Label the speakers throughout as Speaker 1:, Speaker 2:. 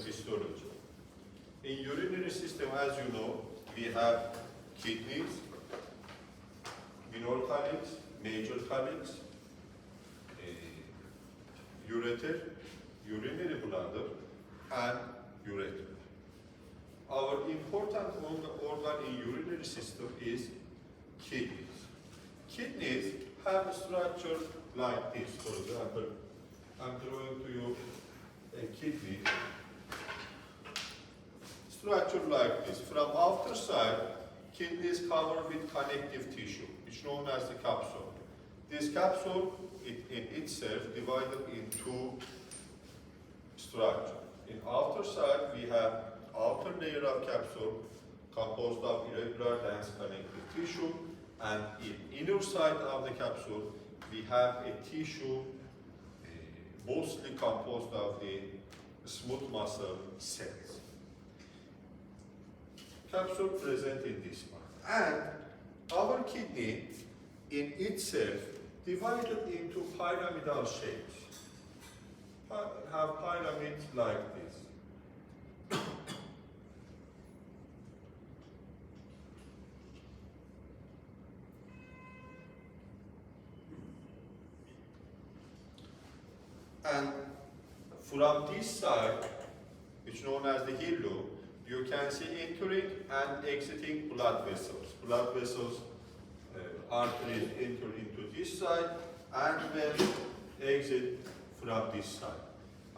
Speaker 1: of histology. In urinary system, as you know, we have kidneys, minor calyx, major calyx, ureter, urinary bladder, and ureter. Our important organ in urinary system is kidneys. Kidneys have a structure like this. For example, I'm drawing to you a kidney. Structure like this. From outer side, kidney is covered with connective tissue, which is known as the capsule. This capsule, in itself, divided in two structures. In outer side, we have outer layer of capsule composed of irregular dense connective tissue, and in inner side of the capsule, we have a tissue mostly composed of the smooth muscle cells. Capsule present in this part. And our kidney in itself divided into pyramidal shapes. Have pyramids like this. And from this side, which is known as the hillock, you can see entering and exiting blood vessels. Blood vessels, arteries enter into this side and then exit from this side.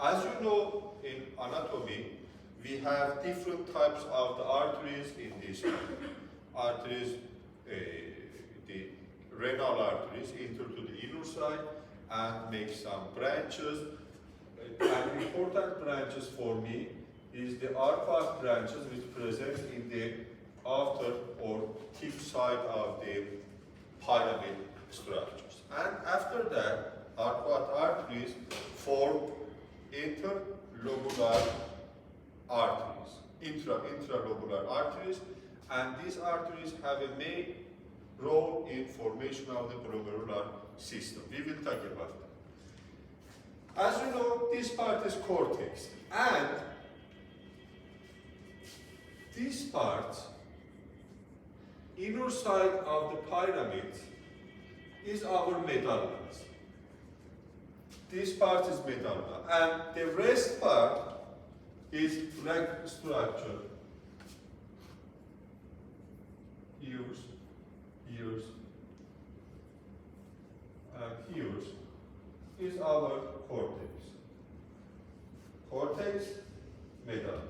Speaker 1: As you know, in anatomy, we have different types of the arteries in this side. Arteries, the renal arteries enter to the inner side and make some branches. And important branches for me is the arcuate branches, which present in the outer or tip side of the pyramid structures. And after that, arcuate arteries form interlobular arteries, intralobular arteries, and these arteries have a main role in formation of the glomerular system. We will talk about that. As you know, this part is cortex, and this part, inner side of the pyramid, is our medulla. This part is medulla, and the rest part is leg structure. Ears, and ears is our cortex. Cortex, medulla.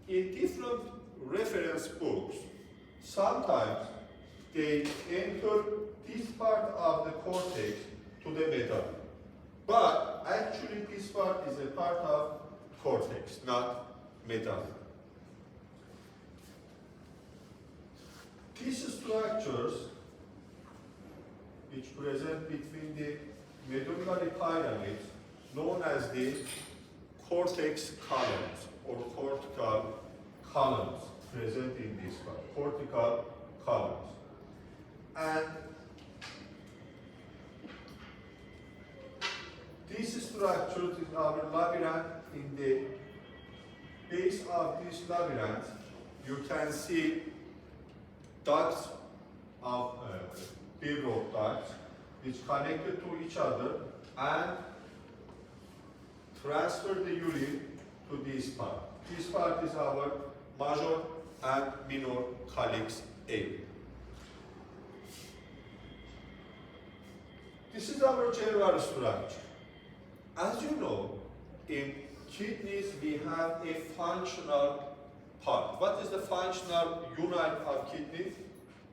Speaker 1: In different reference books, sometimes they enter this part of the cortex to the medulla. But actually this part is a part of cortex, not medulla. These structures, which present between the medullary pyramids, known as the cortex columns or cortical columns, present in this part, cortical columns. And this structure is our labyrinth. In the base of this labyrinth, you can see ducts of Billroth ducts, which connected to each other and transfer the urine to this part. This part is our major and minor calyx area. This is our general structure. As you know, in kidneys we have a functional part. What is the functional unit of kidney?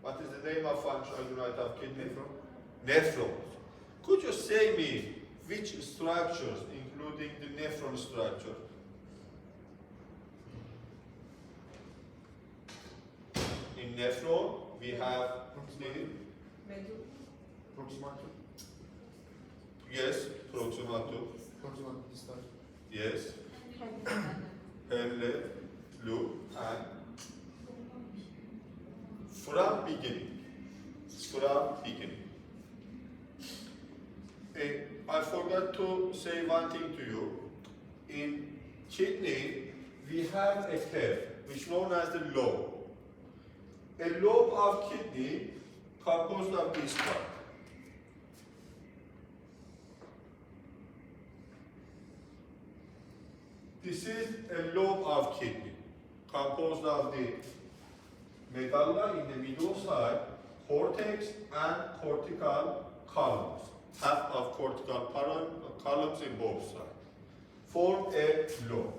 Speaker 1: What is the name of functional unit of kidney? Nephrons. Could you say me which structures, including the nephron structure? In nephron, we have
Speaker 2: Proximatum.
Speaker 1: yes, proximatum.
Speaker 2: Proximatum distal.
Speaker 1: Yes. Pelle, loop, and from beginning. From beginning. I forgot to say one thing to you. In kidney, we have a curve, which is known as the lobe. A lobe of kidney composed of this part. This is a lobe of kidney, composed of the medulla in the middle side, cortex and cortical columns. Half of cortical columns in both sides form a lobe.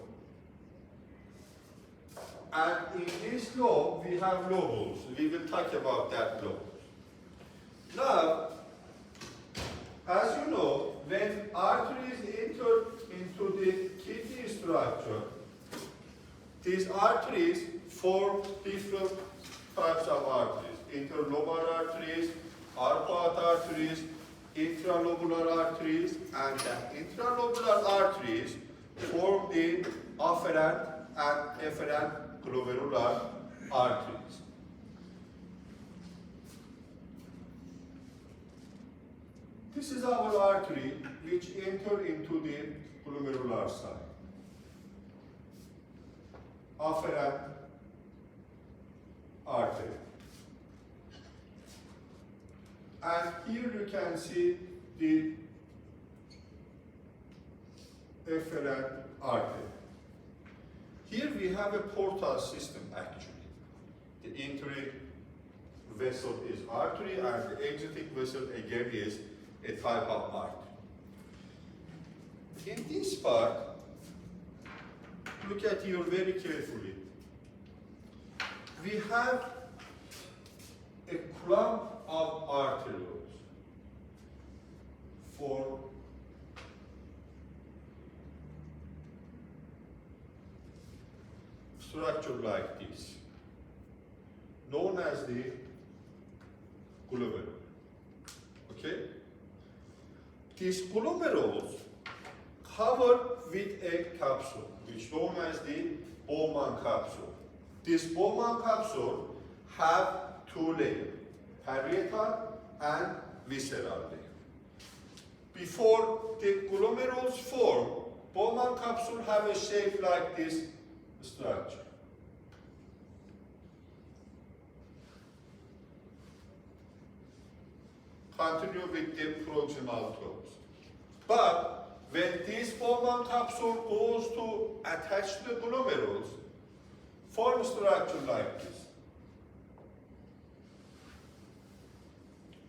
Speaker 1: And in this lobe, we have lobules. We will talk about that lobe. Now, as you know, when arteries enter into the kidney structure, these arteries form different types of arteries. Interlobar arteries, arcuate arteries, intralobular arteries, and the intralobular arteries form the afferent and efferent glomerular arteries. This is our artery which enter into the glomerular side. Afferent artery. And here you can see the efferent artery. Here we have a portal system actually. The entering vessel is artery and the exiting vessel again is a type of artery. In this part, look at here very carefully. We have a clump of arterioles for structure like this, known as the glomerule. Okay? These glomerules covered with a capsule, which is known as the Bowman capsule. This Bowman capsule have two layers, parietal and visceral layer. Before the glomerules form, Bowman capsule have a shape like this structure. Continue with the proximal tubes. But when this Bowman capsule goes to attach to the glomerules, form structure like this.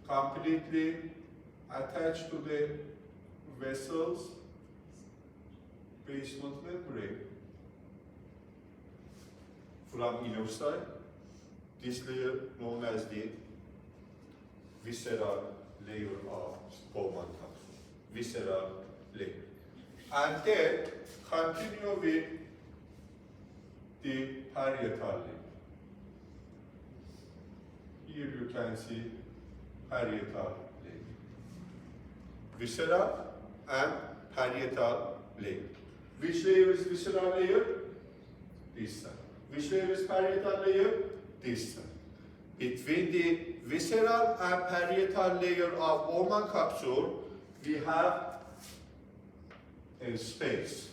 Speaker 1: Completely attached to the vessels, basement membrane. From inner side, this layer known as the visceral layer of Bowman capsule. Visceral layer. And then continue with the parietal layer. Here you can see parietal layer. Visceral and parietal layer. Which layer is visceral layer? This side. Which layer is parietal layer? This side. Between the visceral and parietal layer of Bowman capsule, we have a space.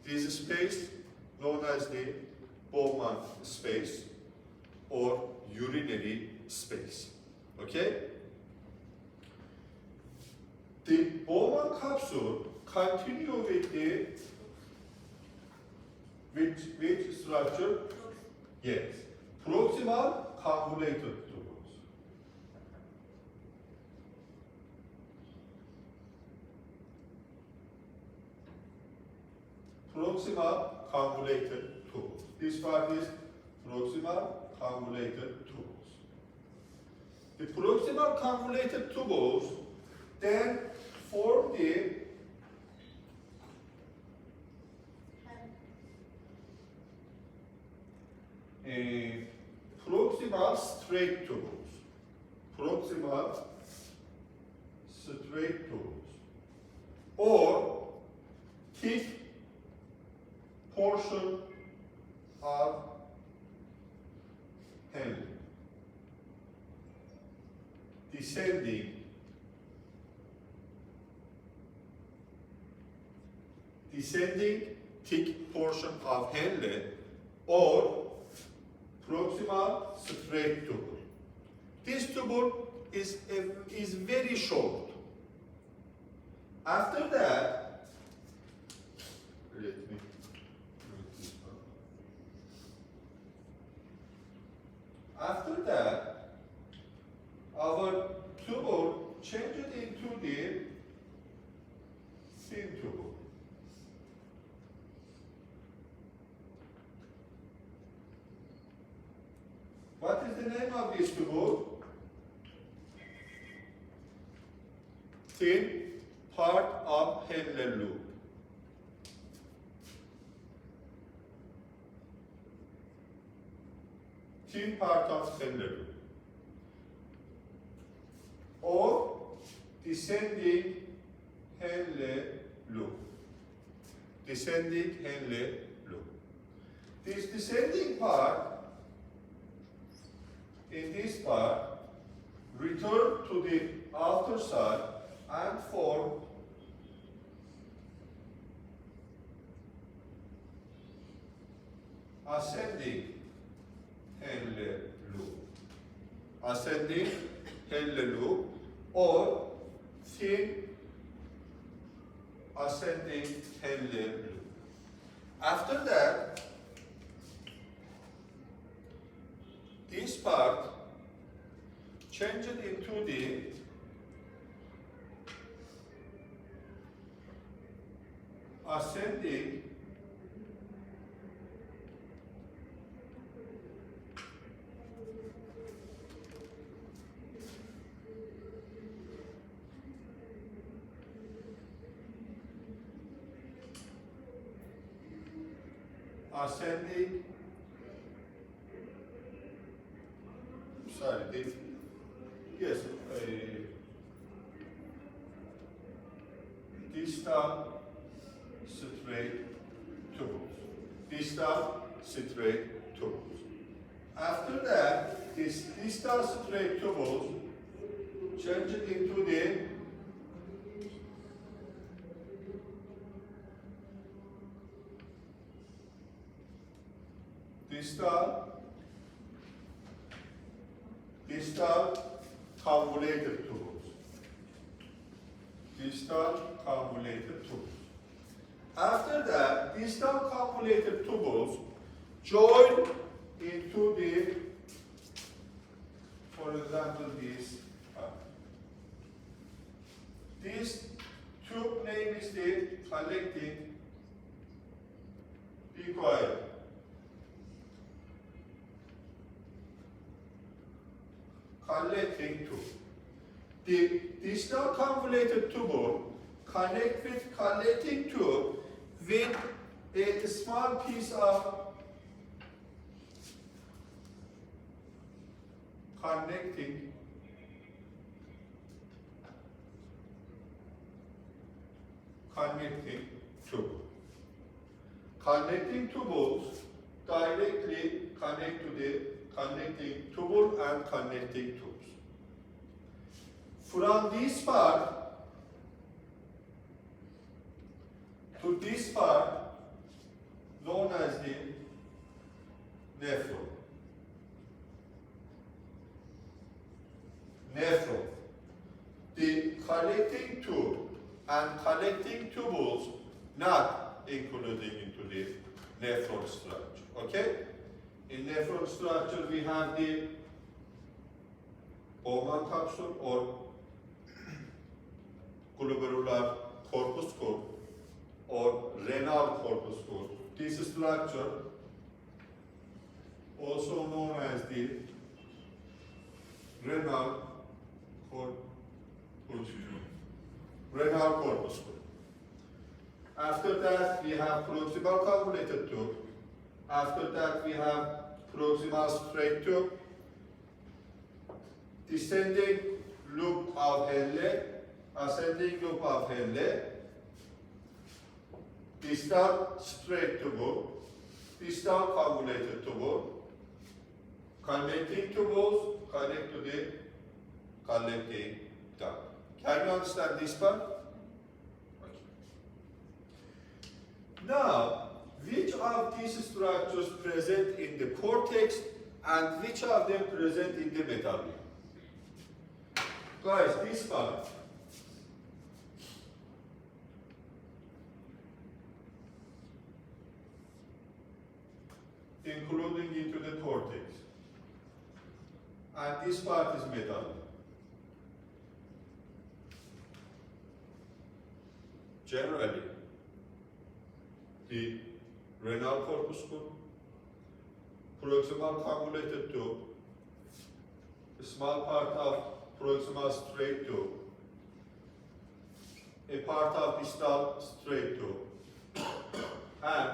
Speaker 1: This space known as the Bowman space or urinary space. Okay? The Bowman capsule continue with the which structure? Yes. Proximal convoluted tubules. Proximal convoluted tubules. This part is proximal convoluted tubules. The proximal convoluted tubules then form the proximal straight tubules. Proximal straight tubules. Or thick portion of Henle. Descending descending thick portion of Henle or proximal straight tubule. This tubule is very short. After that, let me move this one. After that, our tubule changed into the thin tubule. What is the name of this tubule? Thin part of Henle loop. Thin part of Henle loop. Or descending Henle loop. Descending Henle loop. This descending part, in this part, return to the outer side and form ascending Henle loop. Ascending Henle loop or thin ascending Henle loop. After that, this part changed into the ascending distal straight tubules. Distal straight tubules. After that, this distal straight tubules change into the distal convoluted tubules. Distal convoluted tubules. After that, distal convoluted tubules join into the, for example, this. This tube name is the collecting recoil. Collecting tube. The distal convoluted tubule connect with collecting tube with a small piece of connecting tube. Connecting tubules directly connect to the connecting tubule and connecting tubes. From this part to this part, known as the nephron. Nephron. The collecting tube and collecting tubules not included into the nephron structure. Okay? In nephron structure, we have the Bowman capsule or glomerular corpuscle or renal corpuscle. This structure, also known as the renal corpuscle. After that, we have proximal convoluted tube. After that, we have proximal straight tube, descending loop of Henle, ascending loop of Henle, distal straight tubule, distal convoluted tubule, connecting tubules connect to the collecting duct. Can you understand this part? Okay. Now, which of these structures present in the cortex and which of them present in the medulla? Guys, this part. Including into the cortex. And this part is medulla. Generally, the renal corpuscle, proximal convoluted tube, a small part of proximal straight tube, a part of distal straight tube, and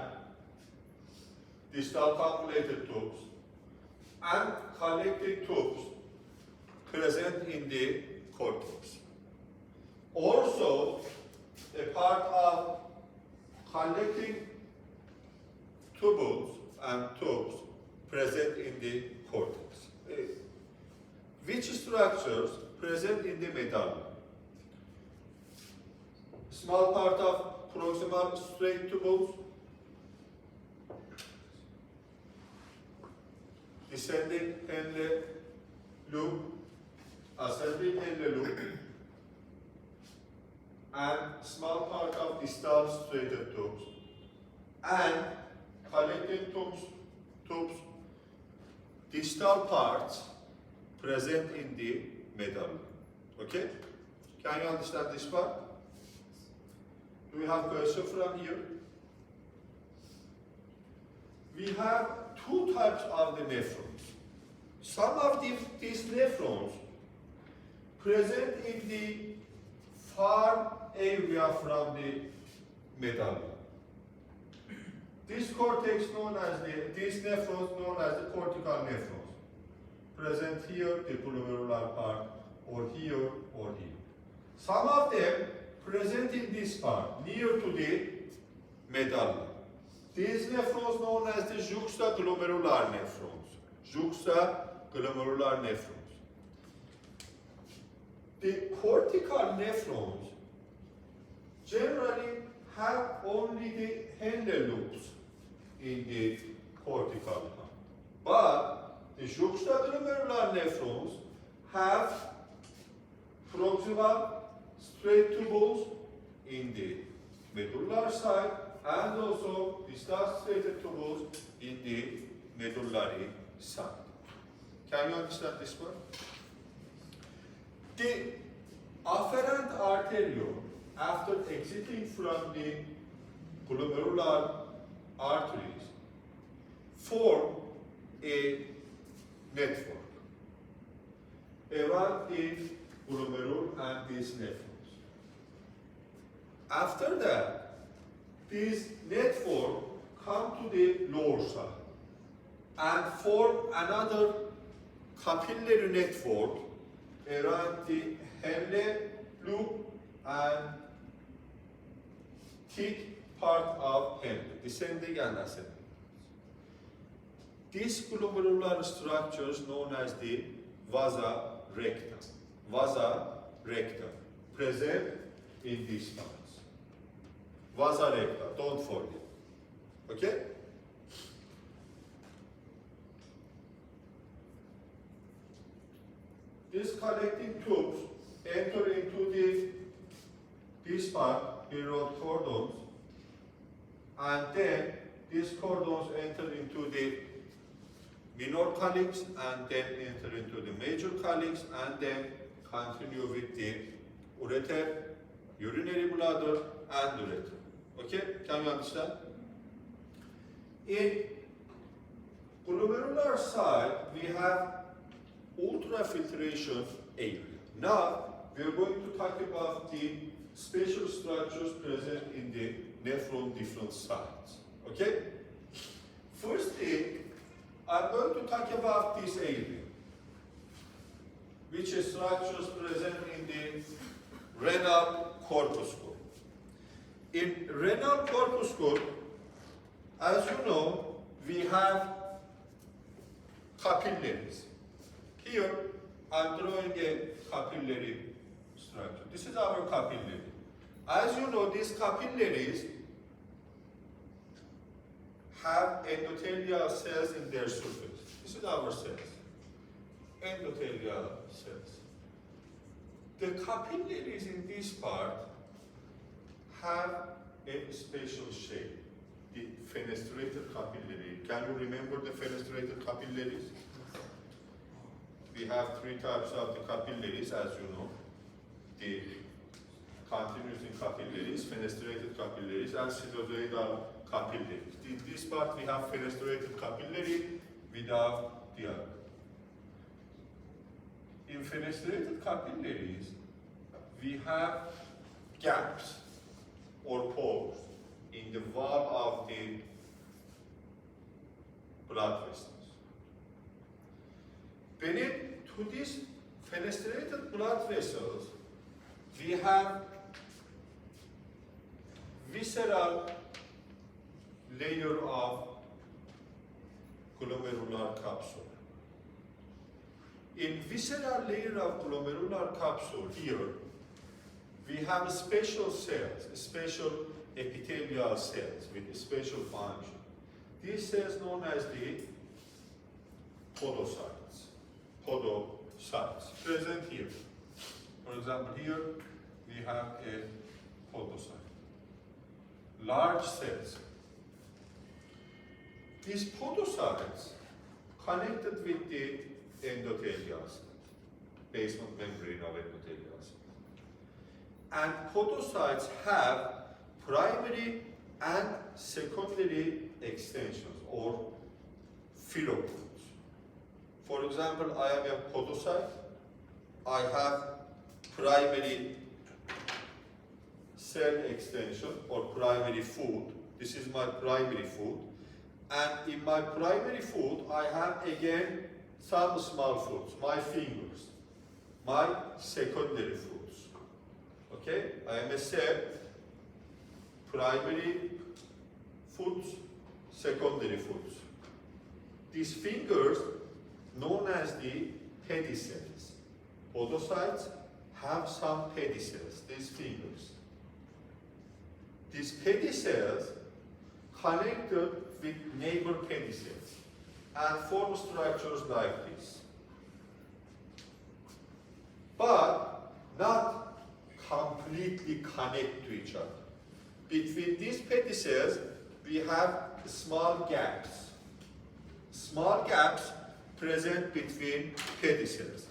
Speaker 1: distal convoluted tubes, and collecting tubes present in the cortex. Also, a part of collecting tubules and tubes present in the cortex. Which structures present in the medulla? Small part of proximal straight tubules, descending Henle loop, ascending Henle loop, and small part of distal straighted tubes, and collecting tubes, distal parts present in the medulla. Okay? Can you understand this part? Do we have question from here? We have two types of the nephrons. Some of these nephrons present in the far area from the medulla. This cortex known as these nephrons known as the cortical nephrons. Present here, the glomerular part, or here, or here. Some of them present in this part, near to the medulla. These nephrons known as the juxtaglomerular nephrons. Juxtaglomerular nephrons. The cortical nephrons generally have only the Henle loops in the cortical part. But the juxtaglomerular nephrons have proximal straight tubules in the medullar side and also distal straighted tubules in the medullary side. Can you understand this one? The afferent arteriole, after exiting from the glomerular arteries, form a network around the glomerule and these nephrons. After that, this network come to the lower side and form another capillary network around the Henle loop and thick part of Henle, descending and ascending. These glomerular structures known as the vasa recta, present in these parts. Vasa recta, don't forget. Okay? These collecting tubes enter into this part, here are cordons, and then these cordons enter into the minor calyx and then enter into the major calyx and then continue with the ureter, urinary bladder, and ureter. Okay? Can you understand? In glomerular side, we have ultrafiltration area. Now, we are going to talk about the special structures present in the nephron different sides. Okay? Firstly, I'm going to talk about this area, which is structures present in the renal corpuscle. In renal corpuscle, as you know, we have capillaries. Here, I'm drawing a capillary structure. This is our capillary. As you know, these capillaries have endothelial cells in their surface. This is our cells. Endothelial cells. The capillaries in this part have a special shape. The fenestrated capillary. Can you remember the fenestrated capillaries? We have three types of the capillaries, as you know. The continuous capillaries, fenestrated capillaries, and sinusoidal capillaries. In this part, we have fenestrated capillary without the other. In fenestrated capillaries, we have gaps or pores in the wall of the blood vessels. Beneath to these fenestrated blood vessels, we have visceral layer of glomerular capsule. In visceral layer of glomerular capsule here, we have special cells, special epithelial cells with a special function. These cells known as the podocytes. Podocytes present here. For example, here we have a podocyte. Large cells. These podocytes connected with the endothelial cells, basement membrane of endothelial cells. And podocytes have primary and secondary extensions or phylopods. For example, I am a podocyte. I have primary cell extension or primary food. This is my primary food. And in my primary food, I have again some small foods, my fingers, my secondary foods. Okay? I am a cell, primary foods, secondary foods. These fingers, known as the pedicels. Podocytes have some pedicels, these fingers. These pedicels connected with neighbor pedicels and form structures like this. But not completely connect to each other. Between these pedicels, we have small gaps. Small gaps present between pedicels.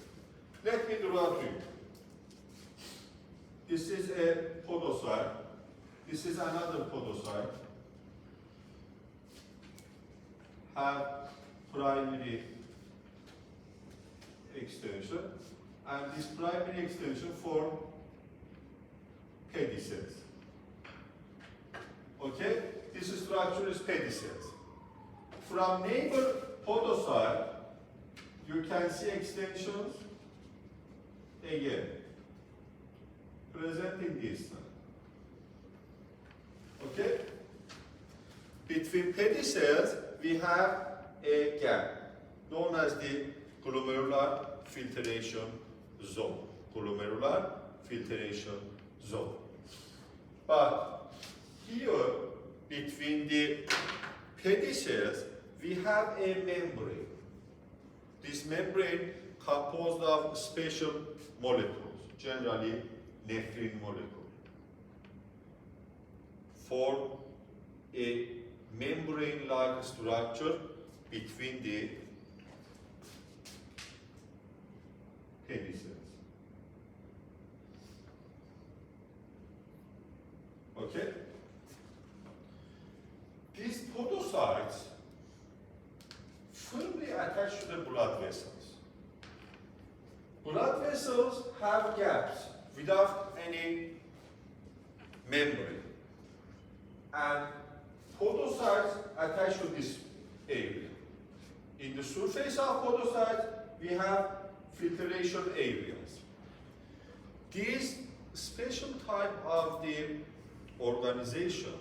Speaker 1: Let me draw to you. This is a podocyte. This is another podocyte. Have primary extension, and this primary extension form pedicels. Okay? This structure is pedicels. From neighbor podocyte, you can see extensions again, present in this one. Okay? Between pedicels, we have a gap, known as the glomerular filtration zone. Glomerular filtration zone. But here, between the pedicels, we have a membrane. This membrane composed of special molecules, generally nephrin molecule, form a membrane-like structure between the pedicels. Okay? These podocytes firmly attached to the blood vessels. Blood vessels have gaps without any membrane. And podocytes attached to this area. In the surface of podocytes, we have filtration areas. These special type of the organization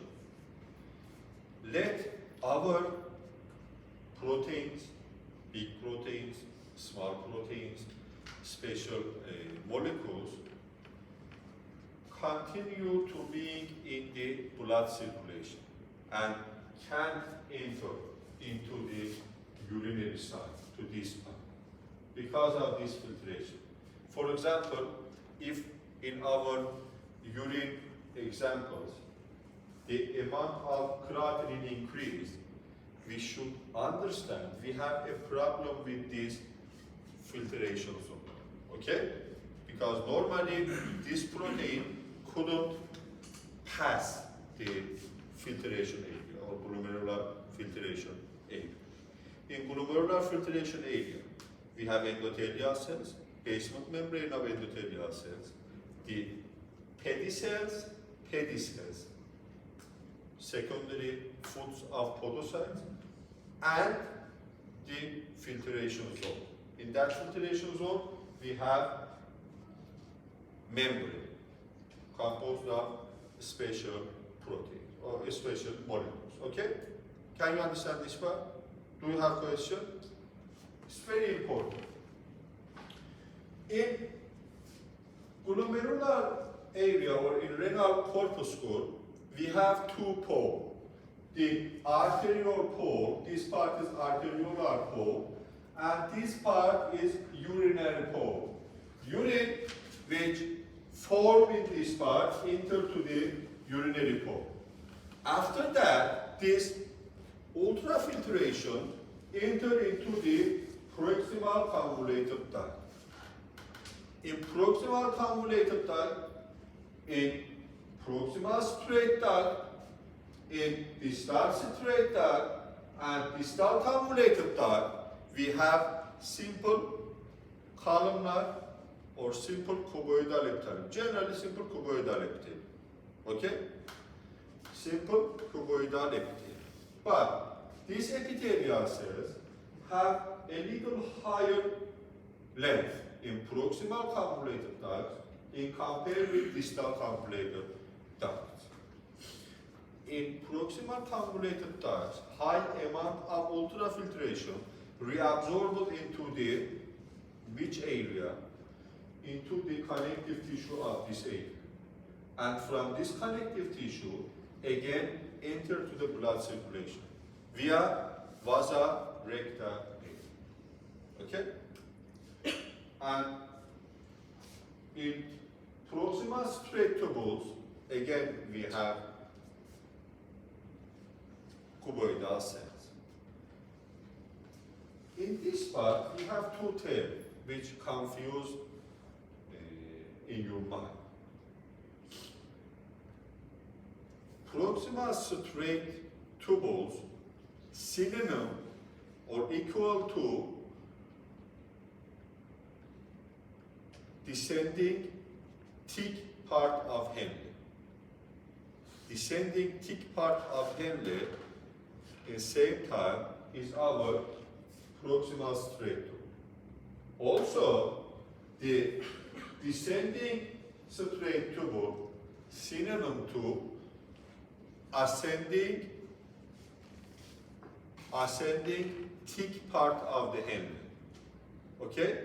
Speaker 1: let our proteins, big proteins, small proteins, special molecules continue to be in the blood circulation and can enter into the urinary side, to this part, because of this filtration. For example, if in our urine examples, the amount of creatinine increased, we should understand we have a problem with this filtration zone, okay? Because normally this protein couldn't pass the filtration area or glomerular filtration area. In glomerular filtration area, we have endothelial cells, basement membrane of endothelial cells, the pedicels, secondary foods of podocytes, and the filtration zone. In that filtration zone, we have membrane composed of special proteins or special molecules. Okay? Can you understand this part? Do you have question? It's very important. In glomerular area or in renal corpuscle, we have two poles. The arterial pole, this part is arteriolar pole, and this part is urinary pole. Urine, which form in this part, enter to the urinary pole. After that, this ultrafiltration enter into the proximal convoluted duct. In proximal convoluted duct, in proximal straight duct, in distal straight duct, and distal convoluted duct, we have simple columnar or simple cuboidal epithelium. Generally simple cuboidal epithelium. Okay? Simple cuboidal epithelium. But these epithelial cells have a little higher length in proximal convoluted duct in compared with distal convoluted duct. In proximal convoluted ducts, high amount of ultrafiltration reabsorbed into the which area? Into the connective tissue of this area. And from this connective tissue, again, enter to the blood circulation via vasa recta. Okay? And in proximal straight tubules, again, we have cuboidal cells. In this part, we have two terms which confuse in your mind. Proximal straight tubules synonym or equal to descending thick part of Henle. Descending thick part of Henle in same time is our proximal straight tube. Also, the descending straight tube synonym to ascending thick part of the Henle. Okay?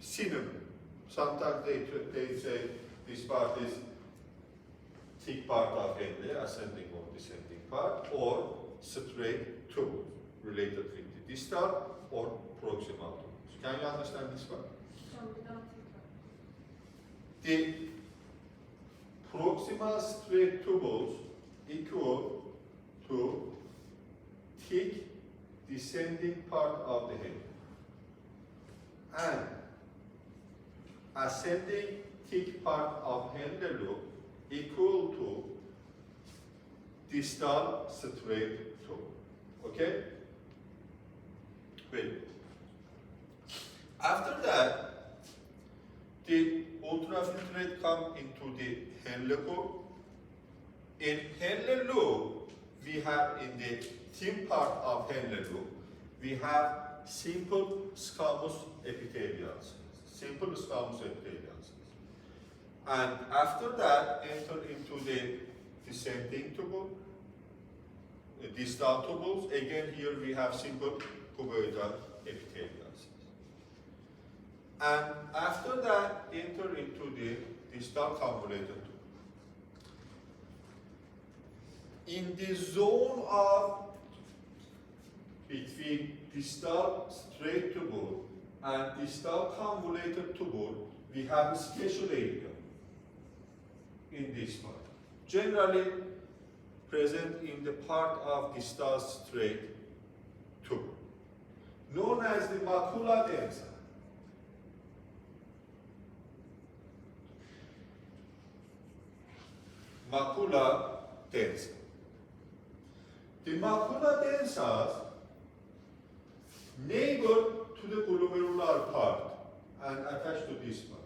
Speaker 1: Synonym. Sometimes they say this part is thick part of Henle, ascending or descending part, or straight tube related with the distal or proximal tube. Can you understand this part? The proximal straight tubules equal to thick descending part of the head and ascending thick part of Henle loop equal to distal straight tube. Okay? Wait. After that, the ultrafiltrate come into the Henle loop. In Henle loop, we have in the thin part of Henle loop, we have simple squamous epithelial cells. Simple squamous epithelial cells. And after that, enter into the descending tubule, distal tubules. Again, here we have simple cuboidal epithelial cells. And after that, enter into the distal convoluted tube. in the zone of between distal straight tubule and distal convoluted tubule, we have a special area in this part. Generally present in the part of distal straight tubule, known as the macula densa. Macula densa. The macula densas neighbor to the glomerular part and attached to this part.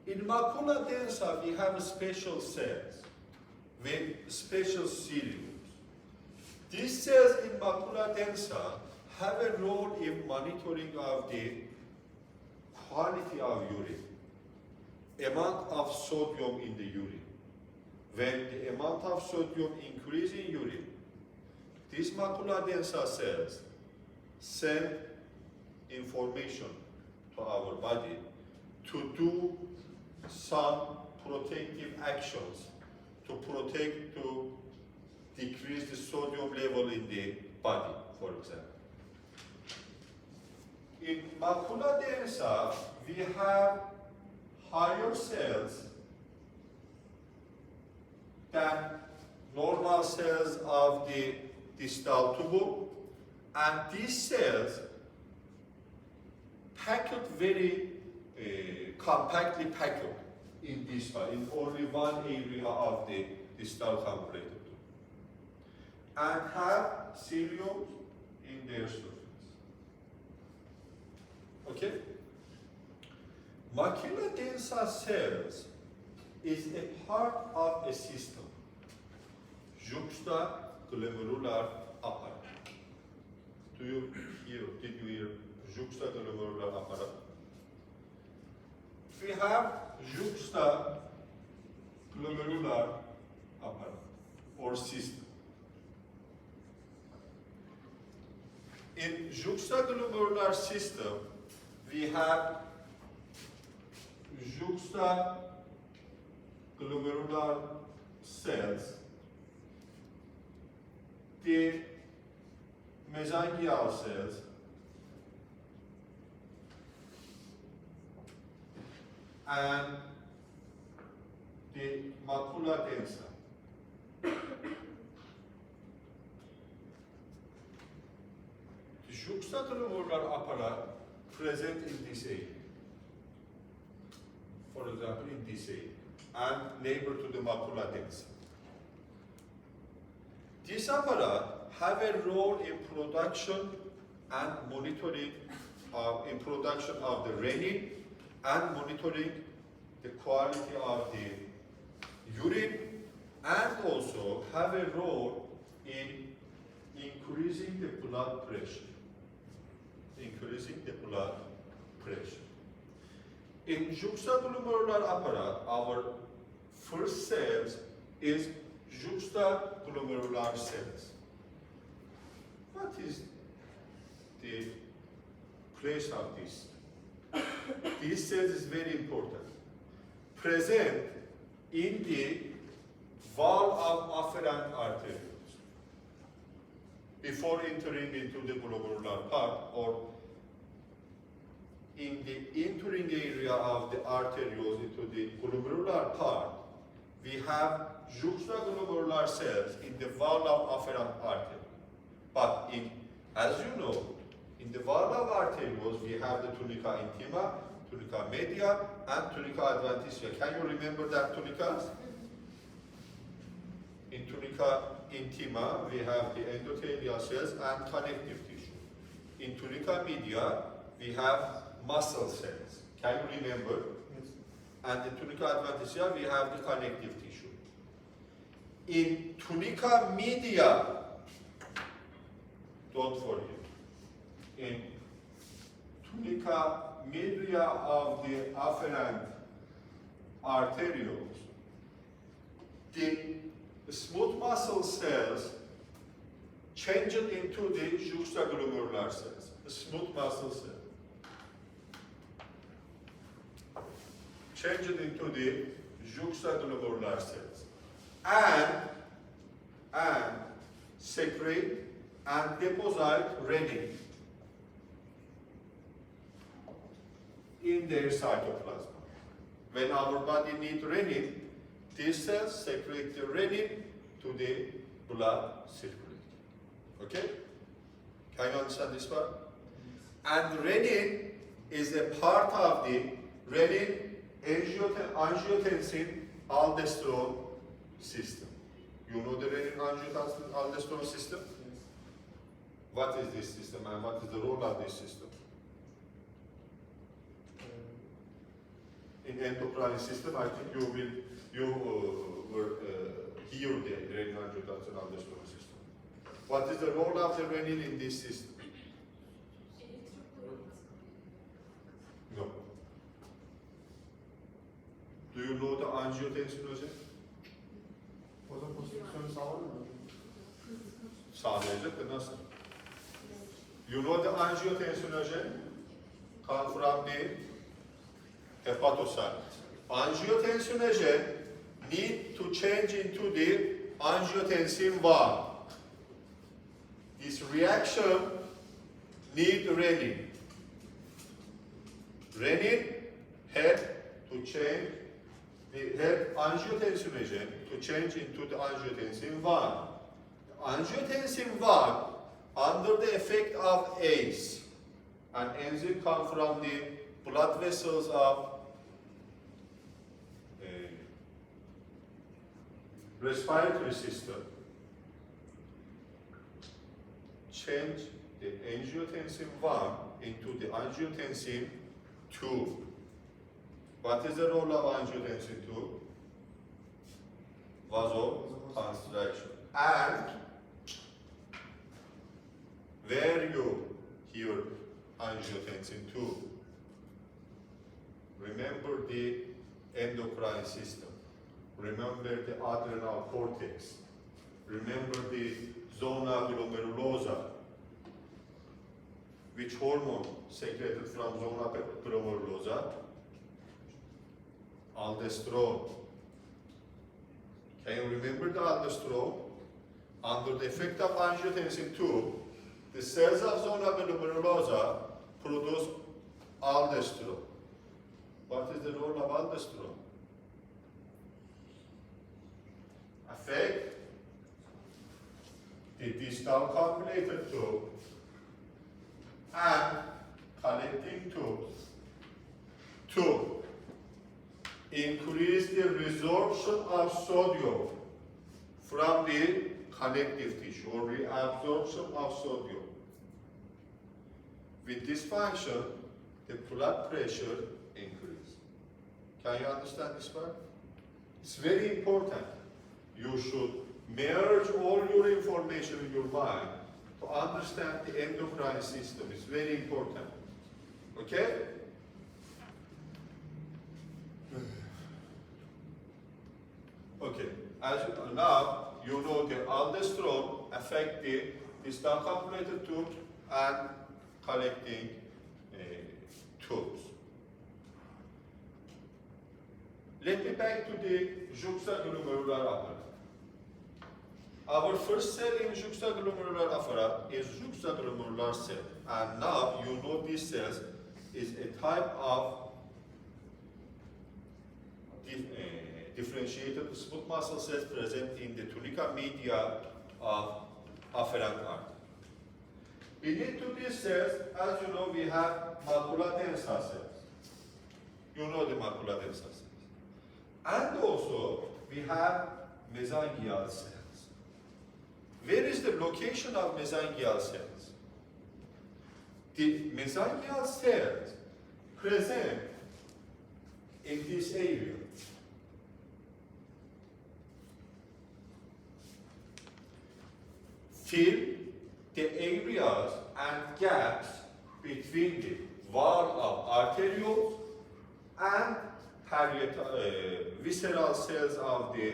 Speaker 1: In macula densa, we have special cells with special ciliums. These cells in macula densa have a role in monitoring of the quality of urine, amount of sodium in the urine. When the amount of sodium increases in urine, these macula densa cells send information to our body to do some protective actions to protect, to decrease the sodium level in the body, for example. In macula densa, we have higher cells than normal cells of the distal tubule, and these cells packed very compactly packed in this part, in only one area of the distal convoluted tube, and have ciliums in their surface. Okay? Macula densa cells is a part of a system, juxtaglomerular apparatus. Did you hear juxtaglomerular apparatus? We have juxtaglomerular apparatus or system. In juxtaglomerular system, we have juxtaglomerular cells, the mesangial cells, and the macula densa. The juxtaglomerular apparatus present in this area. For example, in this area, and neighbor to the macula densa. This apparatus have a role in production and monitoring in production of the renin and monitoring the quality of the urine, and also have a role in increasing the blood pressure. Increasing the blood pressure. In juxtaglomerular apparatus, our first cells is juxtaglomerular cells. What is the place of this? These cells is very important. Present in the wall of afferent arterioles before entering into the glomerular part, or in the entering area of the arterioles into the glomerular part, we have juxtaglomerular cells in the wall of afferent artery. But as you know, in the wall of arterioles, we have the tunica intima, tunica media, and tunica adventitia. Can you remember that tunicas? In tunica intima, we have the endothelial cells and connective tissue. In tunica media, we have muscle cells. Can you remember?
Speaker 2: Yes.
Speaker 1: And in tunica adventitia, we have the connective tissue. In tunica media, don't forget, in tunica media of the afferent arterioles, the smooth muscle cells changed into the juxtaglomerular cells, the smooth muscle cells. Changed into the juxtaglomerular cells. And and secrete and deposit renin in their cytoplasm. When our body needs renin, these cells secrete the renin to the blood circulation. Okay? Can you understand this part? And renin is a part of the renin angiotensin aldosterone system. You know the renin angiotensin aldosterone system?
Speaker 2: Yes.
Speaker 1: What is this system and what is the role of this system? In endocrine system, I think you will hear the renin angiotensin aldosterone system. What is the role of the renin in this system? No. Do you know the angiotensinose?
Speaker 2: Vazokonstriksiyonu sağlar mı?
Speaker 1: Sağlayacak da nasıl? You know the angiotensinose come from the hepatocyte. Angiotensinose need to change into the angiotensin 1. This reaction need renin. Renin help to change help angiotensinose to change into the angiotensin 1. The angiotensin 1 under the effect of ACE, an enzyme come from the blood vessels of respiratory system, change the angiotensin 1 into the angiotensin 2. What is the role of angiotensin 2? Vasoconstriction. And where you hear angiotensin 2, remember the endocrine system, remember the adrenal cortex, remember the zona glomerulosa. Which hormone secreted from zona glomerulosa? Aldosterone. Can you remember the aldosterone? Under the effect of angiotensin 2, the cells of zona glomerulosa produce aldosterone. What is the role of aldosterone? Affect the distal convoluted tube and connecting tubes to increase the resorption of sodium from the connective tissue or reabsorption of sodium. With this function, the blood pressure increases. Can you understand this part? It's very important. You should merge all your information in your mind to understand the endocrine system. It's very important. Okay? Okay. As now you know the aldosterone affect the distal convoluted tube and collecting tubes. Let me back to the juxtaglomerular apparatus. Our first cell in juxtaglomerular apparatus is juxtaglomerular cell, and now you know these cells is a type of differentiated smooth muscle cells present in the tunica media of afferent artery. Beneath to these cells, as you know, we have macula densa cells. You know the macula densa cells. And also, we have mesangial cells. Where is the location of mesangial cells? The mesangial cells present in this area. Fill the areas and gaps between the wall of arterioles and visceral cells of the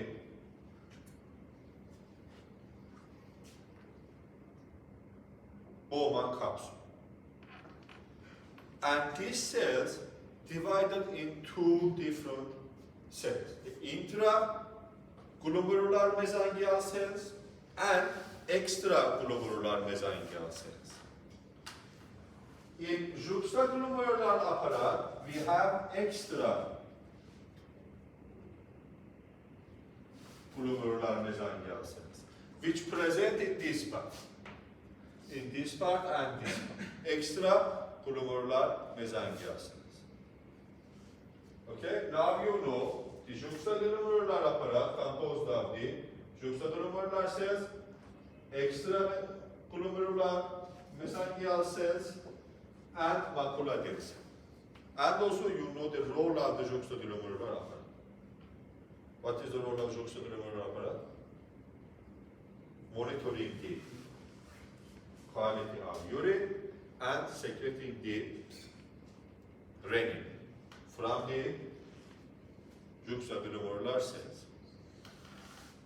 Speaker 1: Bowman capsule. And these cells divided in two different cells. The intraglomerular mesangial cells and extraglomerular mesangial cells. In juxtaglomerular apparatus, we have extraglomerular mesangial cells, which present in this part. In this part and this part. Extraglomerular mesangial cells. Okay, now you know the juxtaglomerular apparatus composed of the juxtaglomerular cells, extraglomerular mesangial cells, and macula densa. And also you know the role of the juxtaglomerular apparatus. What is the role of juxtaglomerular apparatus? Monitoring the quality of urine and secreting the renin from the juxtaglomerular cells.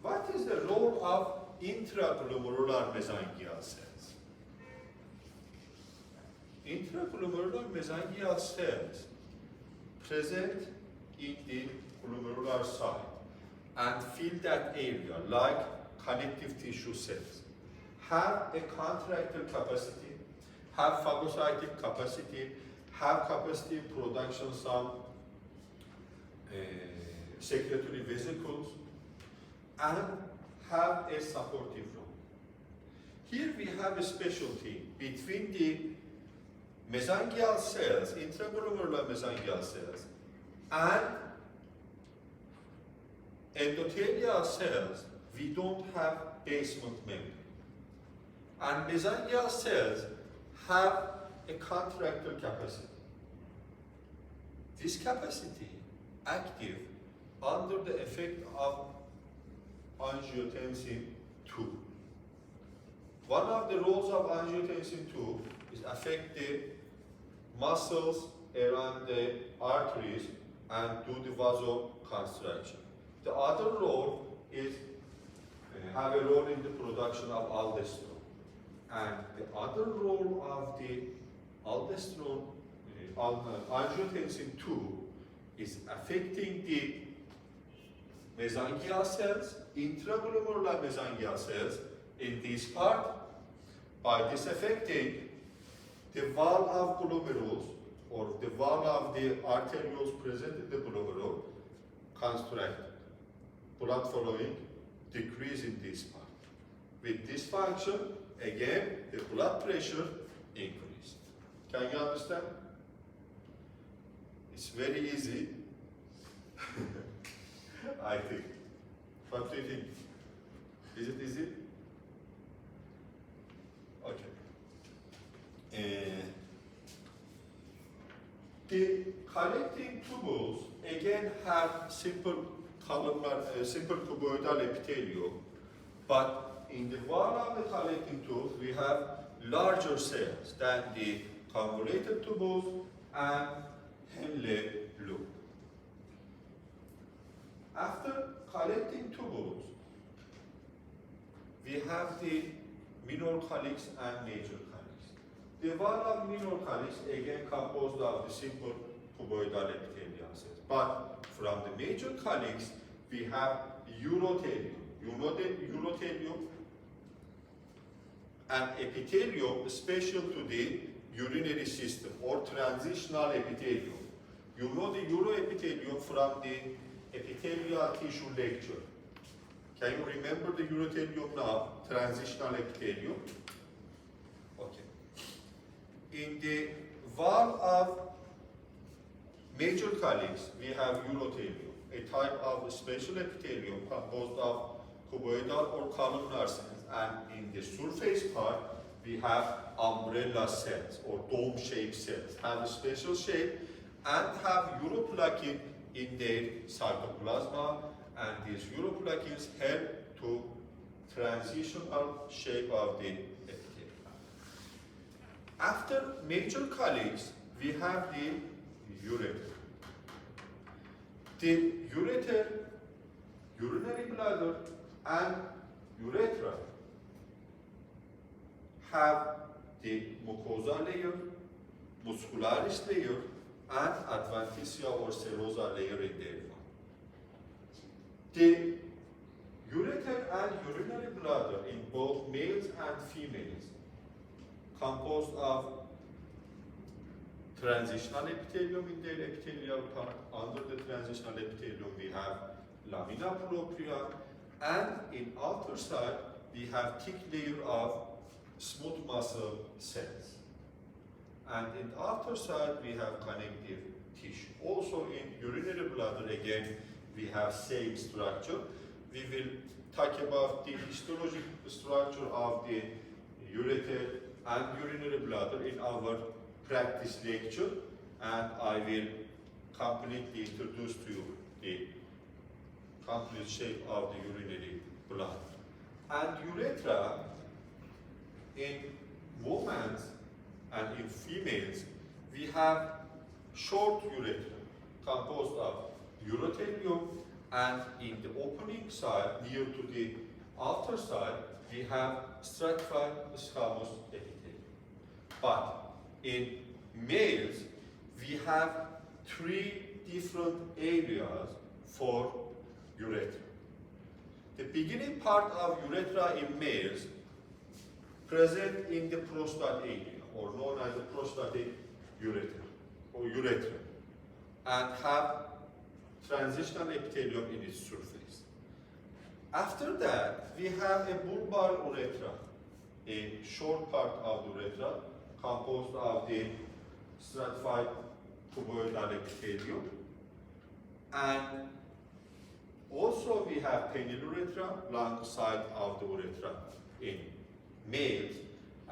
Speaker 1: What is the role of intraglomerular mesangial cells? Intraglomerular mesangial cells present in the glomerular side and fill that area like connective tissue cells, have a contractile capacity, have phagocytic capacity, have capacity in production some secretory vesicles, and have a supportive role. Here we have a specialty between the mesangial cells, intraglomerular mesangial cells, and endothelial cells. We don't have basement membrane. And mesangial cells have a contractile capacity. This capacity active under the effect of angiotensin II. One of the roles of angiotensin II is affect the muscles around the arteries and do the vasoconstriction. The other role is have a role in the production of aldosterone. And the other role of the aldosterone, angiotensin II, is affecting the mesangial cells, intraglomerular mesangial cells in this part by disaffecting the wall of glomerulus or the wall of the arterioles present in the glomerule constricted. Blood following decrease in this part. With this function, again, the blood pressure increased. Can you understand? It's very easy. I think. What do you think? Is it easy? Okay. The collecting tubules again have simple columnar, simple cuboidal epithelium, but in the wall of the collecting tubes we have larger cells than the convoluted tubules and Henle loop. After collecting tubules, we have the minor calyx and major calyx. The wall of minor calyx again composed of the simple cuboidal epithelial cells. But from the major calyx, we have urothelium. You know the urothelium? An epithelium special to the urinary system or transitional epithelium. You know the uroepithelium from the epithelial tissue lecture. Can you remember the urothelium now? Transitional epithelium. Okay. In the wall of major calyx, we have urothelium, a type of special epithelium composed of cuboidal or columnar cells, and in the surface part, we have umbrella cells or dome-shaped cells, have a special shape and have uroplakin in their cytoplasma, and these uroplakins help to transitional shape of the epithelium. After major calyx, we have the ureter. The ureter, urinary bladder, and urethra have the mucosa layer, muscularis layer, and adventitia or serosa layer in their wall. The ureter and urinary bladder in and females, composed of transitional epithelium in their epithelial part. Under the transitional epithelium, we have lamina propria, and in outer side, we have thick layer of smooth muscle cells. And in outer side, we have connective tissue. Also in urinary bladder, again, we have same structure. We will talk about the histologic structure of the ureter and urinary bladder in our practice lecture, and I will completely introduce to you the complete shape of the urinary bladder. And urethra in women and in females, we have short urethra composed of urothelium, and in the opening side, near to the outer side, we have stratified squamous epithelium. But in males, we have 3 different areas for urethra. The beginning part of urethra in males present in the prostate area, or known as the prostatic urethra, or urethra, and have transitional epithelium in its surface. After that, we have a bulbar urethra, a short part of the urethra, composed of the stratified cuboidal epithelium, and also we have penile urethra, long side of the urethra in males,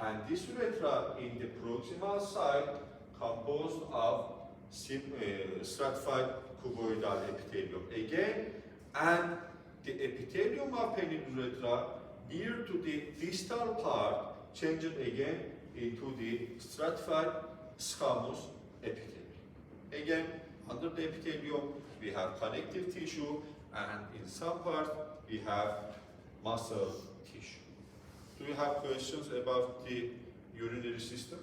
Speaker 1: and this urethra in the proximal side composed of stratified cuboidal epithelium again, and the epithelium of penile urethra near to the distal part changes again into the stratified squamous epithelium. Again, under the epithelium we have connective tissue, and in some parts we have muscle tissue. Do you have questions about the urinary system?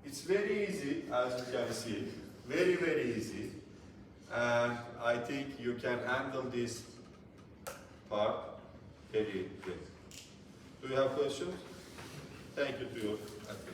Speaker 1: It's very easy, as you can see, very, very easy. And I think you can handle this part very well. Do you have questions? Thank you for your attention.